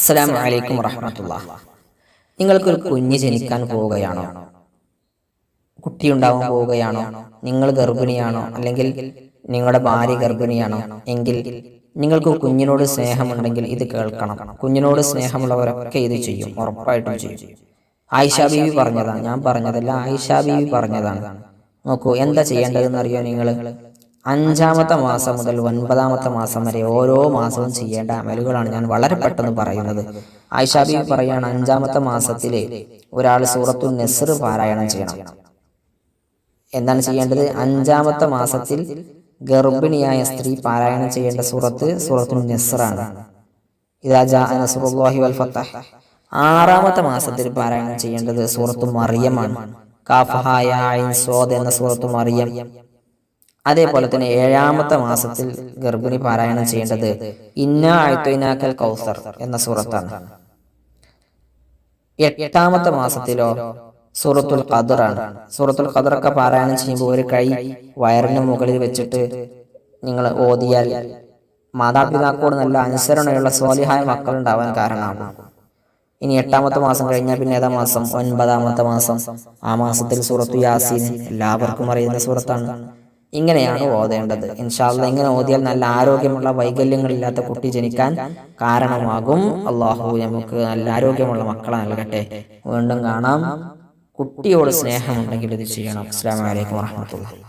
അസ്സലാമു അലൈക്കും വറഹ്മത്തുള്ളാഹി. നിങ്ങൾക്കൊരു കുഞ്ഞ് ജനിക്കാൻ പോവുകയാണോ? കുട്ടിയുണ്ടാവാൻ പോവുകയാണോ? നിങ്ങൾ ഗർഭിണിയാണോ? അല്ലെങ്കിൽ നിങ്ങളുടെ ഭാര്യ ഗർഭിണിയാണോ? എങ്കിൽ നിങ്ങൾക്ക് കുഞ്ഞിനോട് സ്നേഹമുണ്ടെങ്കിൽ ഇത് കേൾക്കണം. കുഞ്ഞിനോട് സ്നേഹമുള്ളവരൊക്കെ ഇത് ചെയ്യും, ഉറപ്പായിട്ടും ചെയ്യും. ആയിഷ ബീവി പറഞ്ഞതാണ്, ഞാൻ പറഞ്ഞതല്ല, ആയിഷ ബീവി പറഞ്ഞതാണ്. നോക്കൂ, എന്താ ചെയ്യേണ്ടതെന്ന് അറിയോ നിങ്ങൾ? 5-ാമത്തെ മാസം മുതൽ 9-ാമത്തെ മാസം വരെ ഓരോ മാസവും ചെയ്യേണ്ട അമലുകളാണ് ഞാൻ വളരെ പെട്ടെന്ന് പറയുന്നത്. ആയിഷ ബീവി പറയാണ്, 5-ാമത്തെ മാസത്തിൽ ഒരാൾ സൂറത്തുൻ നസ്ർ പാരായണം ചെയ്യണം. എന്താണ് ചെയ്യേണ്ടത്? 5-ാമത്തെ മാസത്തിൽ ഗർഭിണിയായ സ്ത്രീ പാരായണം ചെയ്യേണ്ട സൂറത്തുൻ നസ്റാണ്. ഇദാ ജാഅ നസ്റുല്ലാഹി വൽ ഫതഹ്. 6-ാമത്തെ മാസത്തിൽ പാരായണം ചെയ്യേണ്ടത് സൂറത്തു മറിയമാണ്. കാഫ് ഹാ യാ ഐൻ സ്വാദ് എന്ന സൂറത്തു മറിയം. അതേപോലെ തന്നെ 7-ാമത്തെ മാസത്തിൽ ഗർഭിണി പാരായണം ചെയ്യേണ്ടത് ഇന്നാ അഅ്തൈനാക്കൽ കൗസർ എന്ന സൂറത്താണ്. 8-ാമത്തെ മാസത്തിലോ സൂറത്തുൽ ഖദറാണ്. സൂറത്തുൽ ഖദറൊക്കെ പാരായണം ചെയ്യുമ്പോൾ ഒരു കൈ വയറിന് മുകളിൽ വെച്ചിട്ട് നിങ്ങൾ ഓതിയാൽ മാതാപിതാക്കളോട് നല്ല അനുസരണയുള്ള സ്വാലിഹായ മക്കൾ ഉണ്ടാവാൻ കാരണമാകും. ഇനി 8-ാമത്തെ മാസം കഴിഞ്ഞാൽ പിന്നെ ഏതാ മാസം? 9-ാമത്തെ മാസം. ആ മാസത്തിൽ സൂറത്തു യാസീൻ എല്ലാവർക്കും അറിയുന്ന സൂറത്താണ്. ഇങ്ങനെയാണ് ഓതേണ്ടത്. ഇൻഷാ അല്ലാഹ് ഇങ്ങനെ ഓതിയാൽ നല്ല ആരോഗ്യമുള്ള, വൈകല്യങ്ങളില്ലാത്ത കുട്ടി ജനിക്കാൻ കാരണമാകും. അള്ളാഹു നമുക്ക് നല്ല ആരോഗ്യമുള്ള മക്കളെ നൽകട്ടെ. വീണ്ടും കാണാം. കുട്ടിയോട് സ്നേഹമുണ്ടെങ്കിൽ ഇത് ചെയ്യണം. അസ്സലാമു അലൈക്കും വറഹ്മത്തുള്ളാഹി.